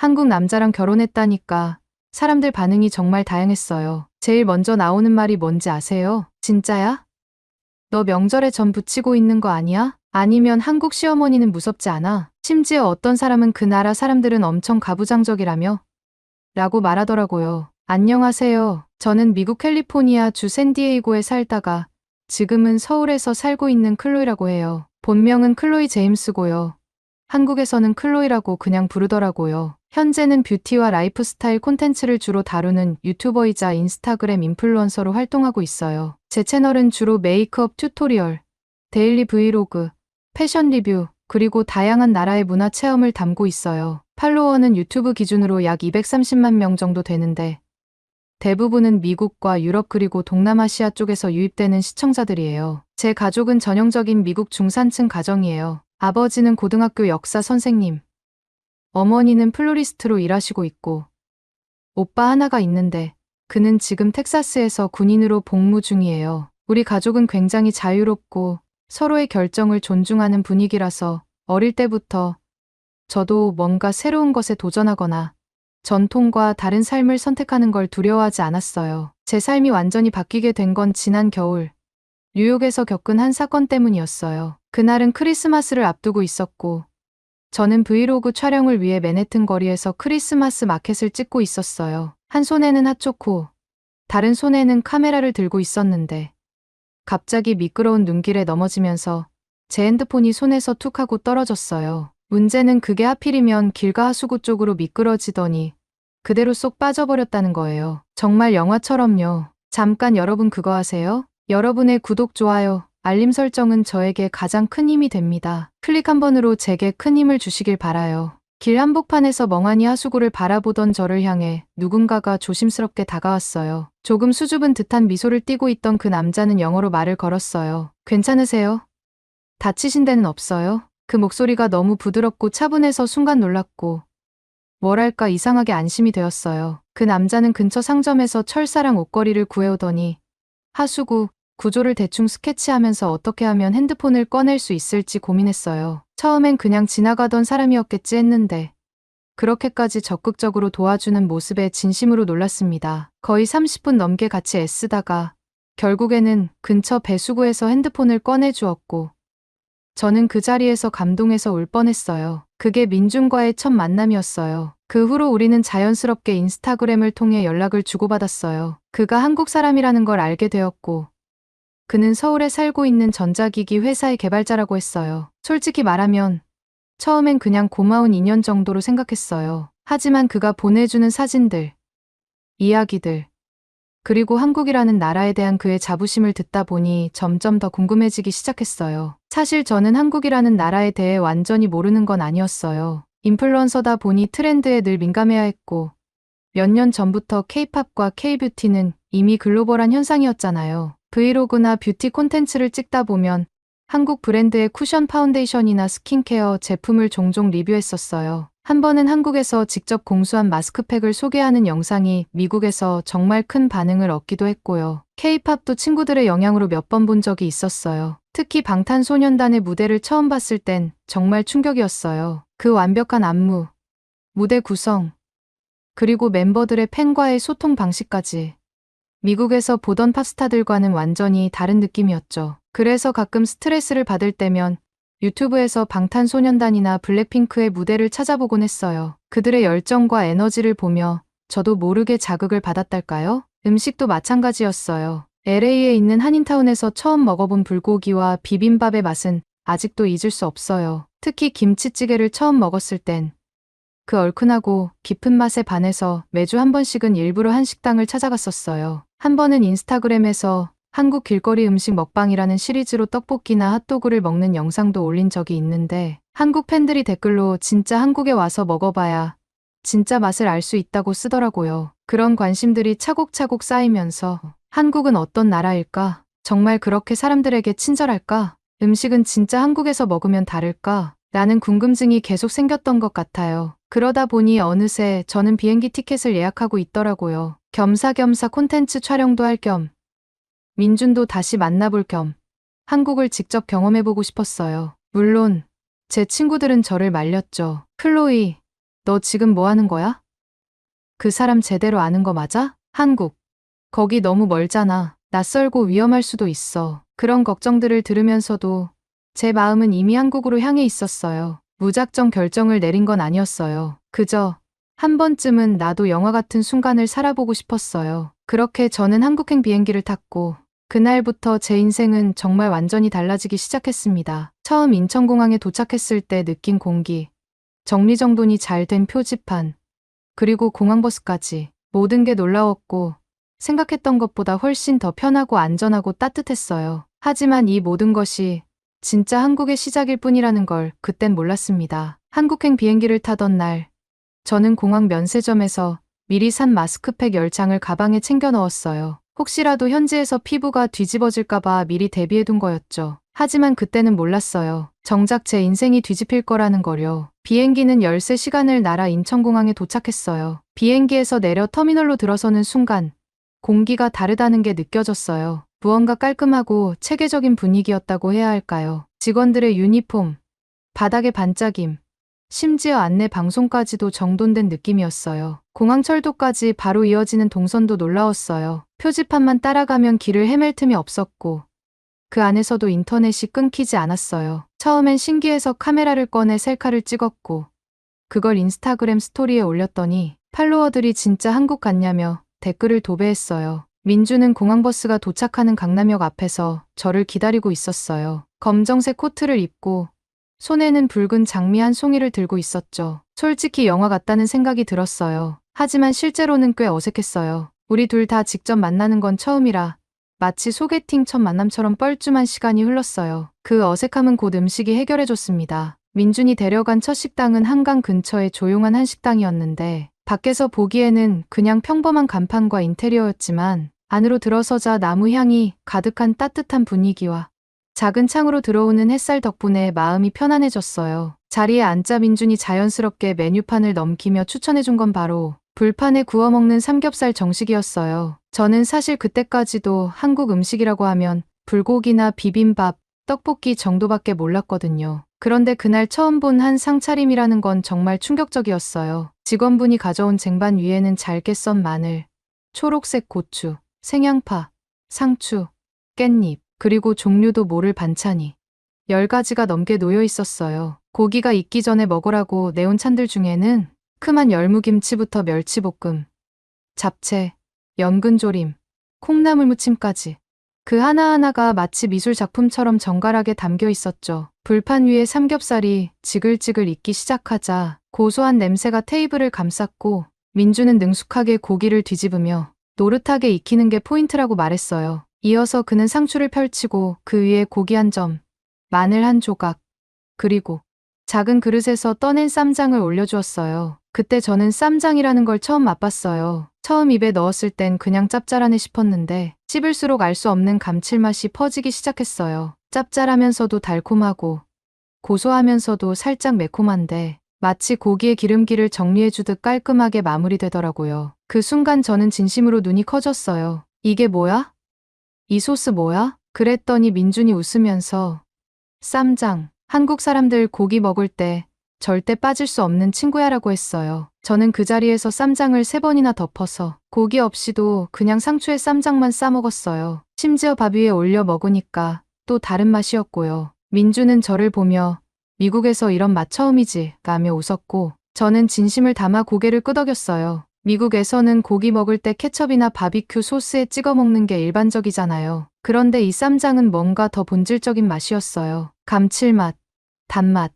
한국 남자랑 결혼했다니까 사람들 반응이 정말 다양했어요. 제일 먼저 나오는 말이 뭔지 아세요? 진짜야? 너 명절에 전 부치고 있는 거 아니야? 아니면 한국 시어머니는 무섭지 않아? 심지어 어떤 사람은 그 나라 사람들은 엄청 가부장적이라며? 라고 말하더라고요. 안녕하세요. 저는 미국 캘리포니아 주 샌디에이고에 살다가 지금은 서울에서 살고 있는 클로이라고 해요. 본명은 클로이 제임스고요. 한국에서는 클로이라고 그냥 부르더라고요. 현재는 뷰티와 라이프스타일 콘텐츠를 주로 다루는 유튜버이자 인스타그램 인플루언서로 활동하고 있어요. 제 채널은 주로 메이크업 튜토리얼, 데일리 브이로그, 패션 리뷰, 그리고 다양한 나라의 문화 체험을 담고 있어요. 팔로워는 유튜브 기준으로 약 230만 명 정도 되는데 대부분은 미국과 유럽 그리고 동남아시아 쪽에서 유입되는 시청자들이에요. 제 가족은 전형적인 미국 중산층 가정이에요. 아버지는 고등학교 역사 선생님, 어머니는 플로리스트로 일하시고 있고 오빠 하나가 있는데 그는 지금 텍사스에서 군인으로 복무 중이에요. 우리 가족은 굉장히 자유롭고 서로의 결정을 존중하는 분위기라서 어릴 때부터 저도 뭔가 새로운 것에 도전하거나 전통과 다른 삶을 선택하는 걸 두려워하지 않았어요. 제 삶이 완전히 바뀌게 된 건 지난 겨울 뉴욕에서 겪은 한 사건 때문이었어요. 그날은 크리스마스를 앞두고 있었고 저는 브이로그 촬영을 위해 맨해튼 거리에서 크리스마스 마켓을 찍고 있었어요. 한 손에는 핫초코, 다른 손에는 카메라를 들고 있었는데 갑자기 미끄러운 눈길에 넘어지면서 제 핸드폰이 손에서 툭 하고 떨어졌어요. 문제는 그게 하필이면 길가 하수구 쪽으로 미끄러지더니 그대로 쏙 빠져버렸다는 거예요. 정말 영화처럼요. 잠깐 여러분 그거 아세요? 여러분의 구독, 좋아요, 알림 설정은 저에게 가장 큰 힘이 됩니다. 클릭 한 번으로 제게 큰 힘을 주시길 바라요. 길 한복판에서 멍하니 하수구를 바라보던 저를 향해 누군가가 조심스럽게 다가왔어요. 조금 수줍은 듯한 미소를 띠고 있던 그 남자는 영어로 말을 걸었어요. 괜찮으세요? 다치신 데는 없어요? 그 목소리가 너무 부드럽고 차분해서 순간 놀랐고 뭐랄까 이상하게 안심이 되었어요. 그 남자는 근처 상점에서 철사랑 옷걸이를 구해오더니 하수구 구조를 대충 스케치하면서 어떻게 하면 핸드폰을 꺼낼 수 있을지 고민했어요. 처음엔 그냥 지나가던 사람이었겠지 했는데 그렇게까지 적극적으로 도와주는 모습에 진심으로 놀랐습니다. 거의 30분 넘게 같이 애쓰다가 결국에는 근처 배수구에서 핸드폰을 꺼내주었고 저는 그 자리에서 감동해서 울 뻔했어요. 그게 민준과의 첫 만남이었어요. 그 후로 우리는 자연스럽게 인스타그램을 통해 연락을 주고받았어요. 그가 한국 사람이라는 걸 알게 되었고 그는 서울에 살고 있는 전자기기 회사의 개발자라고 했어요. 솔직히 말하면 처음엔 그냥 고마운 인연 정도로 생각했어요. 하지만 그가 보내주는 사진들, 이야기들, 그리고 한국이라는 나라에 대한 그의 자부심을 듣다 보니 점점 더 궁금해지기 시작했어요. 사실 저는 한국이라는 나라에 대해 완전히 모르는 건 아니었어요. 인플루언서다 보니 트렌드에 늘 민감해야 했고 몇 년 전부터 K-팝과 K-뷰티는 이미 글로벌한 현상이었잖아요. 브이로그나 뷰티 콘텐츠를 찍다 보면 한국 브랜드의 쿠션 파운데이션이나 스킨케어 제품을 종종 리뷰했었어요. 한 번은 한국에서 직접 공수한 마스크팩을 소개하는 영상이 미국에서 정말 큰 반응을 얻기도 했고요. K-팝도 친구들의 영향으로 몇 번 본 적이 있었어요. 특히 방탄소년단의 무대를 처음 봤을 땐 정말 충격이었어요. 그 완벽한 안무, 무대 구성, 그리고 멤버들의 팬과의 소통 방식까지. 미국에서 보던 팝스타들과는 완전히 다른 느낌이었죠. 그래서 가끔 스트레스를 받을 때면 유튜브에서 방탄소년단이나 블랙핑크의 무대를 찾아보곤 했어요. 그들의 열정과 에너지를 보며 저도 모르게 자극을 받았달까요? 음식도 마찬가지였어요. LA에 있는 한인타운에서 처음 먹어본 불고기와 비빔밥의 맛은 아직도 잊을 수 없어요. 특히 김치찌개를 처음 먹었을 땐 그 얼큰하고 깊은 맛에 반해서 매주 한 번씩은 일부러 한식당을 찾아갔었어요. 한 번은 인스타그램에서 한국 길거리 음식 먹방이라는 시리즈로 떡볶이나 핫도그를 먹는 영상도 올린 적이 있는데 한국 팬들이 댓글로 진짜 한국에 와서 먹어봐야 진짜 맛을 알 수 있다고 쓰더라고요. 그런 관심들이 차곡차곡 쌓이면서 한국은 어떤 나라일까? 정말 그렇게 사람들에게 친절할까? 음식은 진짜 한국에서 먹으면 다를까? 라는 궁금증이 계속 생겼던 것 같아요. 그러다 보니 어느새 저는 비행기 티켓을 예약하고 있더라고요. 겸사겸사 콘텐츠 촬영도 할 겸 민준도 다시 만나볼 겸 한국을 직접 경험해보고 싶었어요. 물론 제 친구들은 저를 말렸죠. 클로이, 너 지금 뭐 하는 거야? 그 사람 제대로 아는 거 맞아? 한국. 거기 너무 멀잖아. 낯설고 위험할 수도 있어. 그런 걱정들을 들으면서도 제 마음은 이미 한국으로 향해 있었어요. 무작정 결정을 내린 건 아니었어요. 그저 한 번쯤은 나도 영화 같은 순간을 살아보고 싶었어요. 그렇게 저는 한국행 비행기를 탔고 그날부터 제 인생은 정말 완전히 달라지기 시작했습니다. 처음 인천공항에 도착했을 때 느낀 공기, 정리정돈이 잘 된 표지판, 그리고 공항버스까지 모든 게 놀라웠고 생각했던 것보다 훨씬 더 편하고 안전하고 따뜻했어요. 하지만 이 모든 것이 진짜 한국의 시작일 뿐이라는 걸 그땐 몰랐습니다. 한국행 비행기를 타던 날, 저는 공항 면세점에서 미리 산 마스크팩 10장을 가방에 챙겨 넣었어요. 혹시라도 현지에서 피부가 뒤집어질까봐 미리 대비해둔 거였죠. 하지만 그때는 몰랐어요. 정작 제 인생이 뒤집힐 거라는 거요. 비행기는 13시간을 날아 인천공항에 도착했어요. 비행기에서 내려 터미널로 들어서는 순간 공기가 다르다는 게 느껴졌어요. 무언가 깔끔하고 체계적인 분위기였다고 해야 할까요? 직원들의 유니폼, 바닥의 반짝임, 심지어 안내 방송까지도 정돈된 느낌이었어요. 공항 철도까지 바로 이어지는 동선도 놀라웠어요. 표지판만 따라가면 길을 헤맬 틈이 없었고 그 안에서도 인터넷이 끊기지 않았어요. 처음엔 신기해서 카메라를 꺼내 셀카를 찍었고 그걸 인스타그램 스토리에 올렸더니 팔로워들이 진짜 한국 같냐며 댓글을 도배했어요. 민주는 공항버스가 도착하는 강남역 앞에서 저를 기다리고 있었어요. 검정색 코트를 입고 손에는 붉은 장미 한 송이를 들고 있었죠. 솔직히 영화 같다는 생각이 들었어요. 하지만 실제로는 꽤 어색했어요. 우리 둘 다 직접 만나는 건 처음이라 마치 소개팅 첫 만남처럼 뻘쭘한 시간이 흘렀어요. 그 어색함은 곧 음식이 해결해줬습니다. 민준이 데려간 첫 식당은 한강 근처의 조용한 한식당이었는데 밖에서 보기에는 그냥 평범한 간판과 인테리어였지만 안으로 들어서자 나무 향이 가득한 따뜻한 분위기와 작은 창으로 들어오는 햇살 덕분에 마음이 편안해졌어요. 자리에 앉자 민준이 자연스럽게 메뉴판을 넘기며 추천해준 건 바로 불판에 구워 먹는 삼겹살 정식이었어요. 저는 사실 그때까지도 한국 음식이라고 하면 불고기나 비빔밥, 떡볶이 정도밖에 몰랐거든요. 그런데 그날 처음 본 한 상차림이라는 건 정말 충격적이었어요. 직원분이 가져온 쟁반 위에는 잘게 썬 마늘, 초록색 고추, 생양파, 상추, 깻잎, 그리고 종류도 모를 반찬이 10가지가 넘게 놓여 있었어요. 고기가 익기 전에 먹으라고 내온 찬들 중에는 크만 열무김치부터 멸치볶음, 잡채, 연근조림, 콩나물무침까지 그 하나하나가 마치 미술 작품처럼 정갈하게 담겨 있었죠. 불판 위에 삼겹살이 지글지글 익기 시작하자 고소한 냄새가 테이블을 감쌌고 민주는 능숙하게 고기를 뒤집으며 노릇하게 익히는 게 포인트라고 말했어요. 이어서 그는 상추를 펼치고 그 위에 고기 한 점, 마늘 한 조각, 그리고 작은 그릇에서 떠낸 쌈장을 올려주었어요. 그때 저는 쌈장이라는 걸 처음 맛봤어요. 처음 입에 넣었을 땐 그냥 짭짤하네 싶었는데 씹을수록 알 수 없는 감칠맛이 퍼지기 시작했어요. 짭짤하면서도 달콤하고 고소하면서도 살짝 매콤한데 마치 고기의 기름기를 정리해주듯 깔끔하게 마무리되더라고요. 그 순간 저는 진심으로 눈이 커졌어요. 이게 뭐야? 이 소스 뭐야? 그랬더니 민준이 웃으면서 쌈장, 한국 사람들 고기 먹을 때 절대 빠질 수 없는 친구야라고 했어요. 저는 그 자리에서 쌈장을 3번이나 덮어서 고기 없이도 그냥 상추에 쌈장만 싸 먹었어요. 심지어 밥 위에 올려 먹으니까 또 다른 맛이었고요. 민주는 저를 보며 미국에서 이런 맛 처음이지 라며 웃었고 저는 진심을 담아 고개를 끄덕였어요. 미국에서는 고기 먹을 때 케첩이나 바비큐 소스에 찍어 먹는 게 일반적이잖아요. 그런데 이 쌈장은 뭔가 더 본질적인 맛이었어요. 감칠맛, 단맛,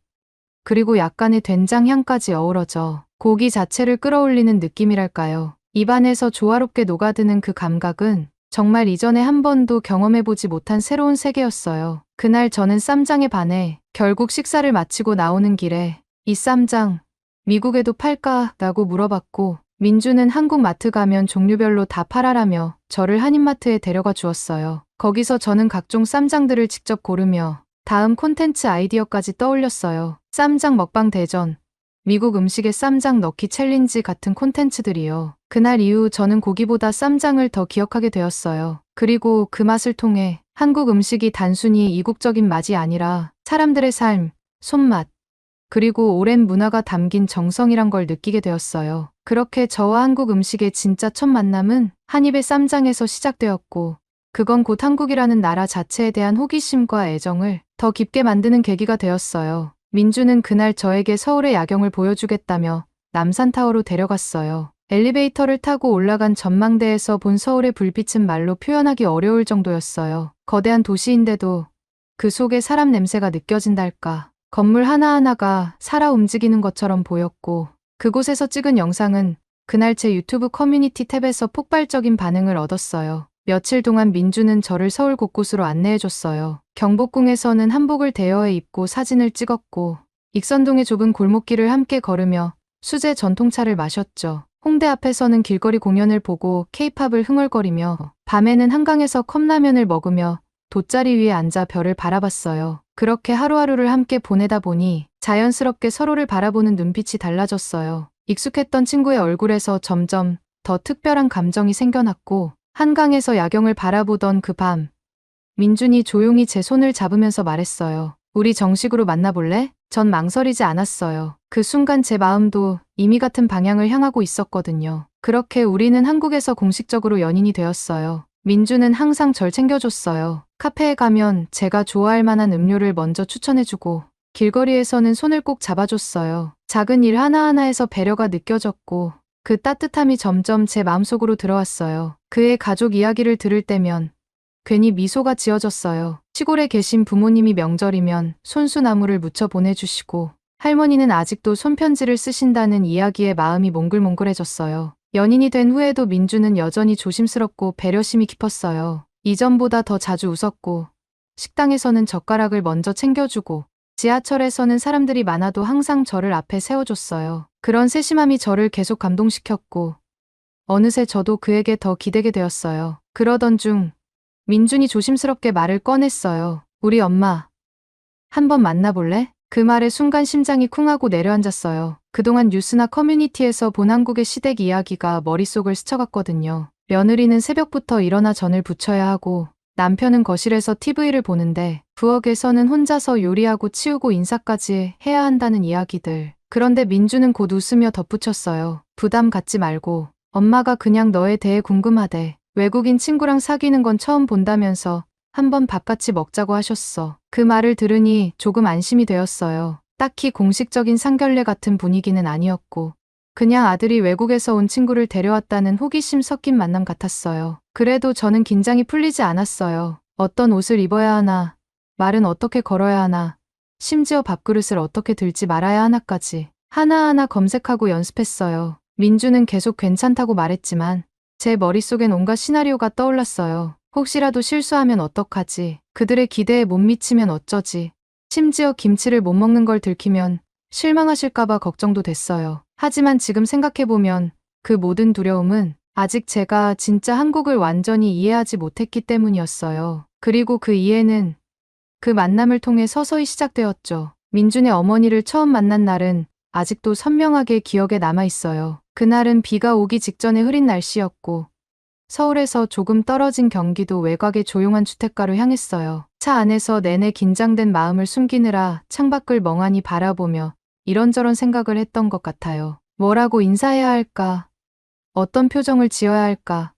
그리고 약간의 된장 향까지 어우러져 고기 자체를 끌어올리는 느낌이랄까요. 입안에서 조화롭게 녹아드는 그 감각은 정말 이전에 한 번도 경험해보지 못한 새로운 세계였어요. 그날 저는 쌈장에 반해 결국 식사를 마치고 나오는 길에 이 쌈장 미국에도 팔까? 라고 물어봤고 민주는 한국 마트 가면 종류별로 다 팔아라며 저를 한인마트에 데려가 주었어요. 거기서 저는 각종 쌈장들을 직접 고르며 다음 콘텐츠 아이디어까지 떠올렸어요. 쌈장 먹방 대전, 미국 음식에 쌈장 넣기 챌린지 같은 콘텐츠들이요. 그날 이후 저는 고기보다 쌈장을 더 기억하게 되었어요. 그리고 그 맛을 통해 한국 음식이 단순히 이국적인 맛이 아니라 사람들의 삶, 손맛, 그리고 오랜 문화가 담긴 정성이란 걸 느끼게 되었어요. 그렇게 저와 한국 음식의 진짜 첫 만남은 한 입의 쌈장에서 시작되었고, 그건 곧 한국이라는 나라 자체에 대한 호기심과 애정을 더 깊게 만드는 계기가 되었어요. 민주는 그날 저에게 서울의 야경을 보여주겠다며 남산타워로 데려갔어요. 엘리베이터를 타고 올라간 전망대에서 본 서울의 불빛은 말로 표현하기 어려울 정도였어요. 거대한 도시인데도 그 속에 사람 냄새가 느껴진달까. 건물 하나하나가 살아 움직이는 것처럼 보였고, 그곳에서 찍은 영상은 그날 제 유튜브 커뮤니티 탭에서 폭발적인 반응을 얻었어요. 며칠 동안 민주는 저를 서울 곳곳으로 안내해줬어요. 경복궁에서는 한복을 대여해 입고 사진을 찍었고, 익선동의 좁은 골목길을 함께 걸으며 수제 전통차를 마셨죠. 홍대 앞에서는 길거리 공연을 보고 케이팝을 흥얼거리며, 밤에는 한강에서 컵라면을 먹으며 돗자리 위에 앉아 별을 바라봤어요. 그렇게 하루하루를 함께 보내다 보니 자연스럽게 서로를 바라보는 눈빛이 달라졌어요. 익숙했던 친구의 얼굴에서 점점 더 특별한 감정이 생겨났고, 한강에서 야경을 바라보던 그 밤, 민준이 조용히 제 손을 잡으면서 말했어요. 우리 정식으로 만나볼래? 전 망설이지 않았어요. 그 순간 제 마음도 이미 같은 방향을 향하고 있었거든요. 그렇게 우리는 한국에서 공식적으로 연인이 되었어요. 민주는 항상 절 챙겨줬어요. 카페에 가면 제가 좋아할 만한 음료를 먼저 추천해주고, 길거리에서는 손을 꼭 잡아줬어요. 작은 일 하나하나에서 배려가 느껴졌고, 그 따뜻함이 점점 제 마음속으로 들어왔어요. 그의 가족 이야기를 들을 때면 괜히 미소가 지어졌어요. 시골에 계신 부모님이 명절이면 손수나물을 무쳐 보내주시고, 할머니는 아직도 손편지를 쓰신다는 이야기에 마음이 몽글몽글해졌어요. 연인이 된 후에도 민주는 여전히 조심스럽고 배려심이 깊었어요. 이전보다 더 자주 웃었고, 식당에서는 젓가락을 먼저 챙겨주고, 지하철에서는 사람들이 많아도 항상 저를 앞에 세워줬어요. 그런 세심함이 저를 계속 감동시켰고, 어느새 저도 그에게 더 기대게 되었어요. 그러던 중 민준이 조심스럽게 말을 꺼냈어요. 우리 엄마 한번 만나볼래? 그 말에 순간 심장이 쿵하고 내려앉았어요. 그동안 뉴스나 커뮤니티에서 본 한국의 시댁 이야기가 머릿속을 스쳐갔거든요. 며느리는 새벽부터 일어나 전을 부쳐야 하고, 남편은 거실에서 TV를 보는데, 부엌에서는 혼자서 요리하고 치우고 인사까지 해야 한다는 이야기들. 그런데 민주는 곧 웃으며 덧붙였어요. 부담 갖지 말고, 엄마가 그냥 너에 대해 궁금하대. 외국인 친구랑 사귀는 건 처음 본다면서 한번 밥 같이 먹자고 하셨어. 그 말을 들으니 조금 안심이 되었어요. 딱히 공식적인 상견례 같은 분위기는 아니었고, 그냥 아들이 외국에서 온 친구를 데려왔다는 호기심 섞인 만남 같았어요. 그래도 저는 긴장이 풀리지 않았어요. 어떤 옷을 입어야 하나, 말은 어떻게 걸어야 하나, 심지어 밥그릇을 어떻게 들지 말아야 하나까지 하나하나 검색하고 연습했어요. 민주는 계속 괜찮다고 말했지만 제 머릿속엔 온갖 시나리오가 떠올랐어요. 혹시라도 실수하면 어떡하지? 그들의 기대에 못 미치면 어쩌지? 심지어 김치를 못 먹는 걸 들키면 실망하실까봐 걱정도 됐어요. 하지만 지금 생각해보면 그 모든 두려움은 아직 제가 진짜 한국을 완전히 이해하지 못했기 때문이었어요. 그리고 그 이해는 그 만남을 통해 서서히 시작되었죠. 민준의 어머니를 처음 만난 날은 아직도 선명하게 기억에 남아있어요. 그날은 비가 오기 직전의 흐린 날씨였고, 서울에서 조금 떨어진 경기도 외곽의 조용한 주택가로 향했어요. 차 안에서 내내 긴장된 마음을 숨기느라 창밖을 멍하니 바라보며 이런저런 생각을 했던 것 같아요. 뭐라고 인사해야 할까? 어떤 표정을 지어야 할까?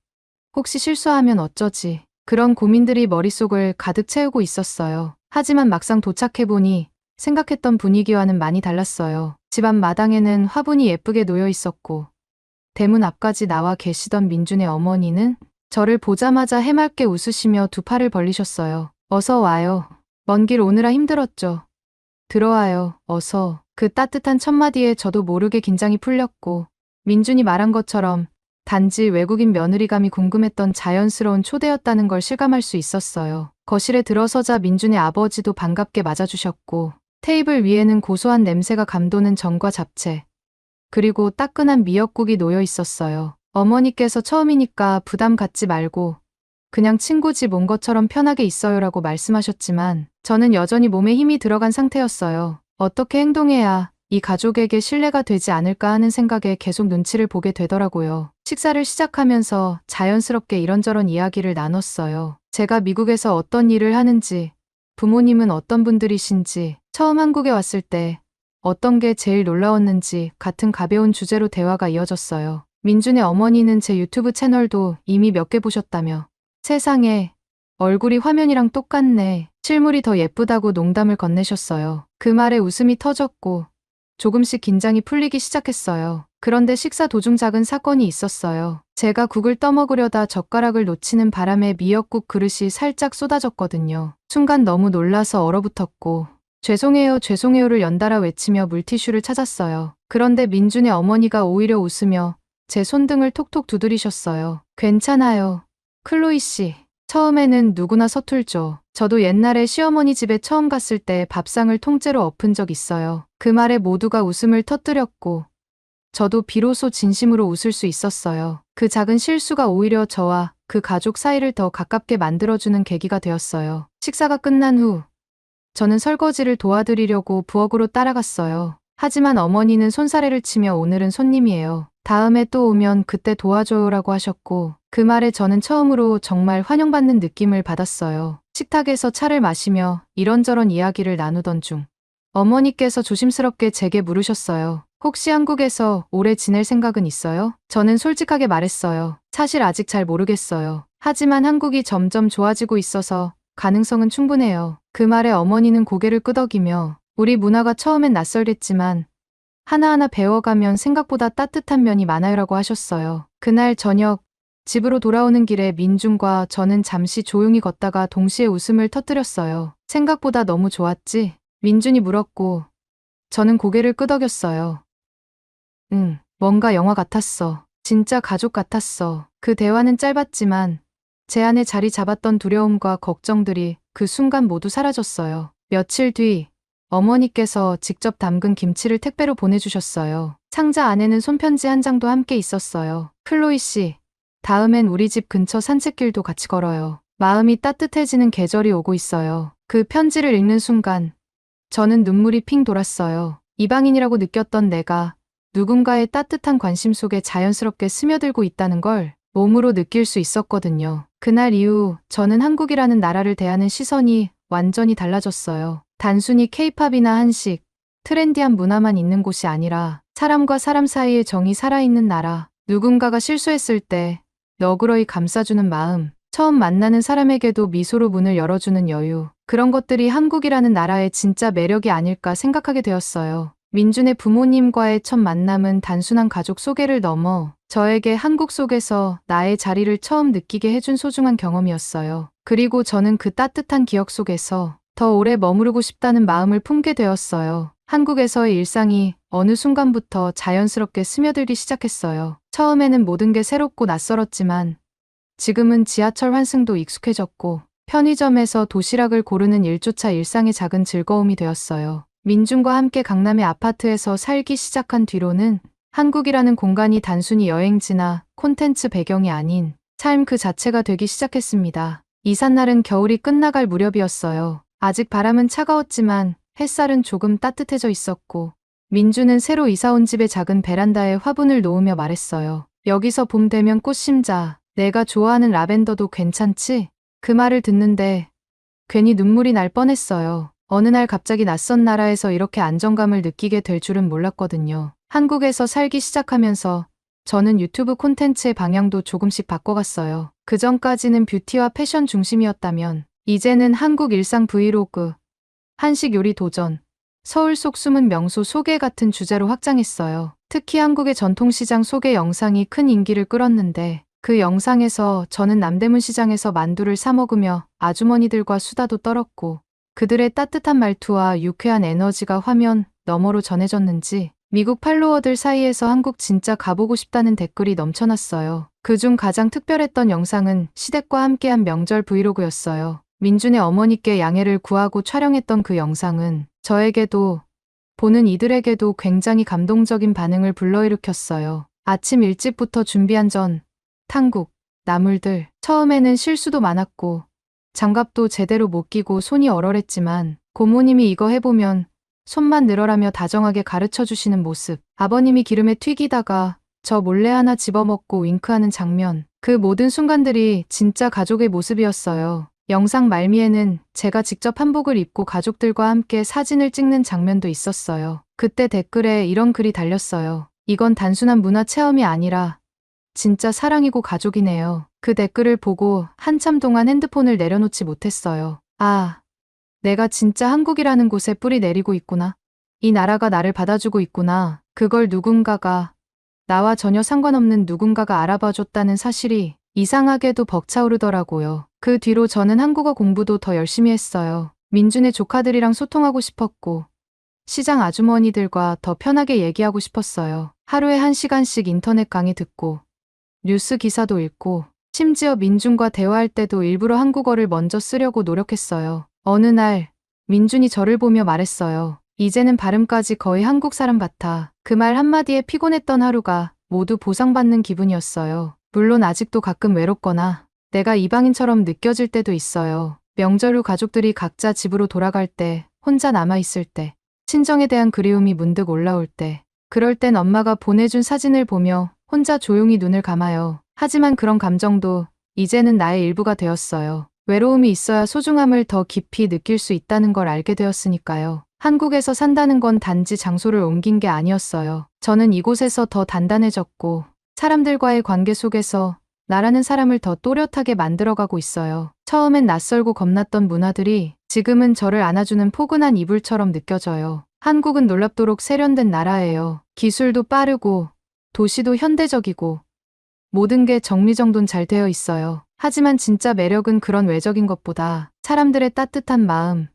혹시 실수하면 어쩌지? 그런 고민들이 머릿속을 가득 채우고 있었어요. 하지만 막상 도착해보니 생각했던 분위기와는 많이 달랐어요. 집 앞 마당에는 화분이 예쁘게 놓여 있었고, 대문 앞까지 나와 계시던 민준의 어머니는 저를 보자마자 해맑게 웃으시며 두 팔을 벌리셨어요. 어서 와요. 먼 길 오느라 힘들었죠. 들어와요. 어서. 그 따뜻한 첫마디에 저도 모르게 긴장이 풀렸고, 민준이 말한 것처럼 단지 외국인 며느리감이 궁금했던 자연스러운 초대였다는 걸 실감할 수 있었어요. 거실에 들어서자 민준의 아버지도 반갑게 맞아주셨고, 테이블 위에는 고소한 냄새가 감도는 전과 잡채, 그리고 따끈한 미역국이 놓여 있었어요. 어머니께서 처음이니까 부담 갖지 말고 그냥 친구 집 온 것처럼 편하게 있어요라고 말씀하셨지만 저는 여전히 몸에 힘이 들어간 상태였어요. 어떻게 행동해야 이 가족에게 신뢰가 되지 않을까 하는 생각에 계속 눈치를 보게 되더라고요. 식사를 시작하면서 자연스럽게 이런저런 이야기를 나눴어요. 제가 미국에서 어떤 일을 하는지, 부모님은 어떤 분들이신지, 처음 한국에 왔을 때 어떤 게 제일 놀라웠는지 같은 가벼운 주제로 대화가 이어졌어요. 민준의 어머니는 제 유튜브 채널도 이미 몇 개 보셨다며. 세상에, 얼굴이 화면이랑 똑같네. 실물이 더 예쁘다고 농담을 건네셨어요. 그 말에 웃음이 터졌고 조금씩 긴장이 풀리기 시작했어요. 그런데 식사 도중 작은 사건이 있었어요. 제가 국을 떠먹으려다 젓가락을 놓치는 바람에 미역국 그릇이 살짝 쏟아졌거든요. 순간 너무 놀라서 얼어붙었고 죄송해요, 죄송해요를 연달아 외치며 물티슈를 찾았어요. 그런데 민준의 어머니가 오히려 웃으며 제 손등을 톡톡 두드리셨어요. 괜찮아요. 클로이 씨. 처음에는 누구나 서툴죠. 저도 옛날에 시어머니 집에 처음 갔을 때 밥상을 통째로 엎은 적 있어요. 그 말에 모두가 웃음을 터뜨렸고 저도 비로소 진심으로 웃을 수 있었어요. 그 작은 실수가 오히려 저와 그 가족 사이를 더 가깝게 만들어주는 계기가 되었어요. 식사가 끝난 후 저는 설거지를 도와드리려고 부엌으로 따라갔어요. 하지만 어머니는 손사래를 치며 오늘은 손님이에요. 다음에 또 오면 그때 도와줘요라고 하셨고 그 말에 저는 처음으로 정말 환영받는 느낌을 받았어요. 식탁에서 차를 마시며 이런저런 이야기를 나누던 중 어머니께서 조심스럽게 제게 물으셨어요. 혹시 한국에서 오래 지낼 생각은 있어요? 저는 솔직하게 말했어요. 사실 아직 잘 모르겠어요. 하지만 한국이 점점 좋아지고 있어서 가능성은 충분해요. 그 말에 어머니는 고개를 끄덕이며 우리 문화가 처음엔 낯설겠지만 하나하나 배워가면 생각보다 따뜻한 면이 많아요라고 하셨어요. 그날 저녁 집으로 돌아오는 길에 민준과 저는 잠시 조용히 걷다가 동시에 웃음을 터뜨렸어요. 생각보다 너무 좋았지? 민준이 물었고 저는 고개를 끄덕였어요. 응, 뭔가 영화 같았어. 진짜 가족 같았어. 그 대화는 짧았지만 제 안에 자리 잡았던 두려움과 걱정들이 그 순간 모두 사라졌어요. 며칠 뒤 어머니께서 직접 담근 김치를 택배로 보내주셨어요. 상자 안에는 손편지 한 장도 함께 있었어요. 클로이 씨, 다음엔 우리 집 근처 산책길도 같이 걸어요. 마음이 따뜻해지는 계절이 오고 있어요. 그 편지를 읽는 순간 저는 눈물이 핑 돌았어요. 이방인이라고 느꼈던 내가 누군가의 따뜻한 관심 속에 자연스럽게 스며들고 있다는 걸 몸으로 느낄 수 있었거든요. 그날 이후 저는 한국이라는 나라를 대하는 시선이 완전히 달라졌어요. 단순히 케이팝이나 한식, 트렌디한 문화만 있는 곳이 아니라 사람과 사람 사이의 정이 살아있는 나라, 누군가가 실수했을 때 너그러이 감싸주는 마음, 처음 만나는 사람에게도 미소로 문을 열어주는 여유, 그런 것들이 한국이라는 나라의 진짜 매력이 아닐까 생각하게 되었어요. 민준의 부모님과의 첫 만남은 단순한 가족 소개를 넘어 저에게 한국 속에서 나의 자리를 처음 느끼게 해준 소중한 경험이었어요. 그리고 저는 그 따뜻한 기억 속에서 더 오래 머무르고 싶다는 마음을 품게 되었어요. 한국에서의 일상이 어느 순간부터 자연스럽게 스며들기 시작했어요. 처음에는 모든 게 새롭고 낯설었지만 지금은 지하철 환승도 익숙해졌고 편의점에서 도시락을 고르는 일조차 일상의 작은 즐거움이 되었어요. 민준과 함께 강남의 아파트에서 살기 시작한 뒤로는 한국이라는 공간이 단순히 여행지나 콘텐츠 배경이 아닌 삶 그 자체가 되기 시작했습니다. 이삿날은 겨울이 끝나갈 무렵이었어요. 아직 바람은 차가웠지만 햇살은 조금 따뜻해져 있었고 민주는 새로 이사 온 집의 작은 베란다에 화분을 놓으며 말했어요. 여기서 봄 되면 꽃 심자. 내가 좋아하는 라벤더도 괜찮지? 그 말을 듣는데 괜히 눈물이 날 뻔했어요. 어느 날 갑자기 낯선 나라에서 이렇게 안정감을 느끼게 될 줄은 몰랐거든요. 한국에서 살기 시작하면서 저는 유튜브 콘텐츠의 방향도 조금씩 바꿔갔어요. 그전까지는 뷰티와 패션 중심이었다면 이제는 한국 일상 브이로그, 한식 요리 도전, 서울 속 숨은 명소 소개 같은 주제로 확장했어요. 특히 한국의 전통시장 소개 영상이 큰 인기를 끌었는데 그 영상에서 저는 남대문 시장에서 만두를 사 먹으며 아주머니들과 수다도 떨었고 그들의 따뜻한 말투와 유쾌한 에너지가 화면 너머로 전해졌는지 미국 팔로워들 사이에서 한국 진짜 가보고 싶다는 댓글이 넘쳐났어요. 그중 가장 특별했던 영상은 시댁과 함께한 명절 브이로그였어요. 민준의 어머니께 양해를 구하고 촬영했던 그 영상은 저에게도 보는 이들에게도 굉장히 감동적인 반응을 불러일으켰어요. 아침 일찍부터 준비한 탕국, 나물들, 처음에는 실수도 많았고 장갑도 제대로 못 끼고 손이 얼얼했지만 고모님이 이거 해보면 손만 늘어라며 다정하게 가르쳐주시는 모습, 아버님이 기름에 튀기다가 저 몰래 하나 집어먹고 윙크하는 장면, 그 모든 순간들이 진짜 가족의 모습이었어요. 영상 말미에는 제가 직접 한복을 입고 가족들과 함께 사진을 찍는 장면도 있었어요. 그때 댓글에 이런 글이 달렸어요. 이건 단순한 문화 체험이 아니라 진짜 사랑이고 가족이네요. 그 댓글을 보고 한참 동안 핸드폰을 내려놓지 못했어요. 아, 내가 진짜 한국이라는 곳에 뿌리 내리고 있구나. 이 나라가 나를 받아주고 있구나. 그걸 누군가가, 나와 전혀 상관없는 누군가가 알아봐줬다는 사실이 이상하게도 벅차오르더라고요. 그 뒤로 저는 한국어 공부도 더 열심히 했어요. 민준의 조카들이랑 소통하고 싶었고, 시장 아주머니들과 더 편하게 얘기하고 싶었어요. 하루에 1시간씩 인터넷 강의 듣고, 뉴스 기사도 읽고, 심지어 민준과 대화할 때도 일부러 한국어를 먼저 쓰려고 노력했어요. 어느 날, 민준이 저를 보며 말했어요. 이제는 발음까지 거의 한국 사람 같아. 그 말 한마디에 피곤했던 하루가 모두 보상받는 기분이었어요. 물론 아직도 가끔 외롭거나 내가 이방인처럼 느껴질 때도 있어요. 명절 후 가족들이 각자 집으로 돌아갈 때, 혼자 남아있을 때, 친정에 대한 그리움이 문득 올라올 때, 그럴 땐 엄마가 보내준 사진을 보며 혼자 조용히 눈을 감아요. 하지만 그런 감정도 이제는 나의 일부가 되었어요. 외로움이 있어야 소중함을 더 깊이 느낄 수 있다는 걸 알게 되었으니까요. 한국에서 산다는 건 단지 장소를 옮긴 게 아니었어요. 저는 이곳에서 더 단단해졌고, 사람들과의 관계 속에서 나라는 사람을 더 또렷하게 만들어가고 있어요. 처음엔 낯설고 겁났던 문화들이 지금은 저를 안아주는 포근한 이불처럼 느껴져요. 한국은 놀랍도록 세련된 나라예요. 기술도 빠르고, 도시도 현대적이고, 모든 게 정리정돈 잘 되어 있어요. 하지만 진짜 매력은 그런 외적인 것보다 사람들의 따뜻한 마음,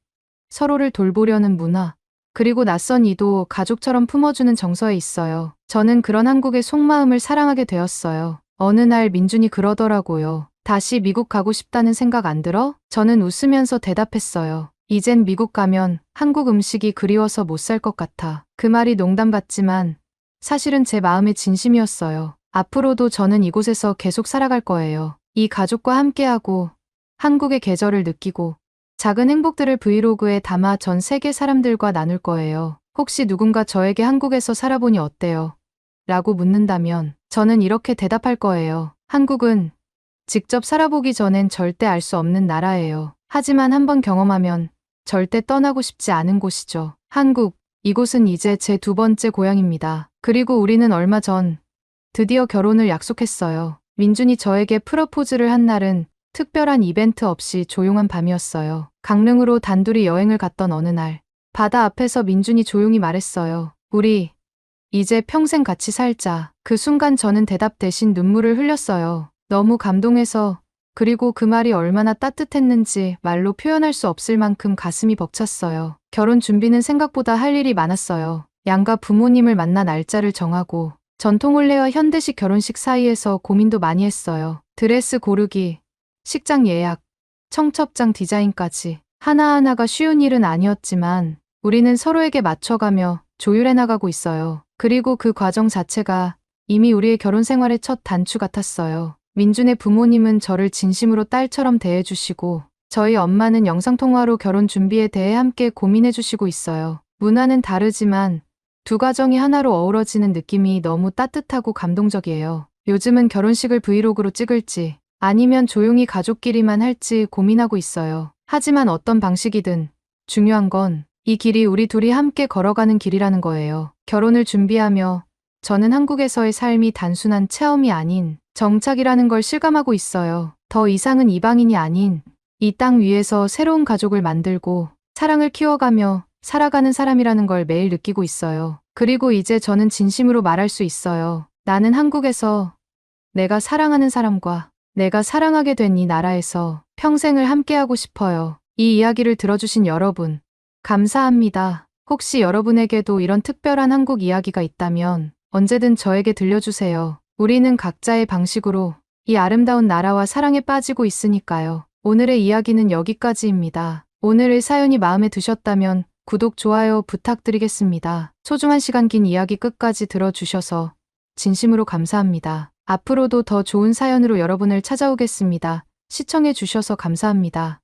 서로를 돌보려는 문화, 그리고 낯선 이도 가족처럼 품어주는 정서에 있어요. 저는 그런 한국의 속마음을 사랑하게 되었어요. 어느 날 민준이 그러더라고요. 다시 미국 가고 싶다는 생각 안 들어? 저는 웃으면서 대답했어요. 이젠 미국 가면 한국 음식이 그리워서 못 살 것 같아. 그 말이 농담 같지만 사실은 제 마음의 진심이었어요. 앞으로도 저는 이곳에서 계속 살아갈 거예요. 이 가족과 함께하고 한국의 계절을 느끼고 작은 행복들을 브이로그에 담아 전 세계 사람들과 나눌 거예요. 혹시 누군가 저에게 한국에서 살아보니 어때요? 라고 묻는다면 저는 이렇게 대답할 거예요. 한국은 직접 살아보기 전엔 절대 알 수 없는 나라예요. 하지만 한번 경험하면 절대 떠나고 싶지 않은 곳이죠. 한국, 이곳은 이제 제 2번째 고향입니다. 그리고 우리는 얼마 전 드디어 결혼을 약속했어요. 민준이 저에게 프러포즈를 한 날은 특별한 이벤트 없이 조용한 밤이었어요. 강릉으로 단둘이 여행을 갔던 어느 날, 바다 앞에서 민준이 조용히 말했어요. 우리 이제 평생 같이 살자. 그 순간 저는 대답 대신 눈물을 흘렸어요. 너무 감동해서, 그리고 그 말이 얼마나 따뜻했는지 말로 표현할 수 없을 만큼 가슴이 벅찼어요. 결혼 준비는 생각보다 할 일이 많았어요. 양가 부모님을 만나 날짜를 정하고 전통 혼례와 현대식 결혼식 사이에서 고민도 많이 했어요. 드레스 고르기, 식장 예약, 청첩장 디자인까지 하나하나가 쉬운 일은 아니었지만 우리는 서로에게 맞춰가며 조율해 나가고 있어요. 그리고 그 과정 자체가 이미 우리의 결혼 생활의 첫 단추 같았어요. 민준의 부모님은 저를 진심으로 딸처럼 대해주시고 저희 엄마는 영상통화로 결혼 준비에 대해 함께 고민해주시고 있어요. 문화는 다르지만 두 가정이 하나로 어우러지는 느낌이 너무 따뜻하고 감동적이에요. 요즘은 결혼식을 브이로그로 찍을지 아니면 조용히 가족끼리만 할지 고민하고 있어요. 하지만 어떤 방식이든 중요한 건 이 길이 우리 둘이 함께 걸어가는 길이라는 거예요. 결혼을 준비하며 저는 한국에서의 삶이 단순한 체험이 아닌 정착이라는 걸 실감하고 있어요. 더 이상은 이방인이 아닌 이 땅 위에서 새로운 가족을 만들고 사랑을 키워가며 살아가는 사람이라는 걸 매일 느끼고 있어요. 그리고 이제 저는 진심으로 말할 수 있어요. 나는 한국에서 내가 사랑하는 사람과 내가 사랑하게 된 이 나라에서 평생을 함께하고 싶어요. 이 이야기를 들어주신 여러분, 감사합니다. 혹시 여러분에게도 이런 특별한 한국 이야기가 있다면 언제든 저에게 들려주세요. 우리는 각자의 방식으로 이 아름다운 나라와 사랑에 빠지고 있으니까요. 오늘의 이야기는 여기까지입니다. 오늘의 사연이 마음에 드셨다면 구독, 좋아요 부탁드리겠습니다. 소중한 시간 긴 이야기 끝까지 들어주셔서 진심으로 감사합니다. 앞으로도 더 좋은 사연으로 여러분을 찾아오겠습니다. 시청해 주셔서 감사합니다.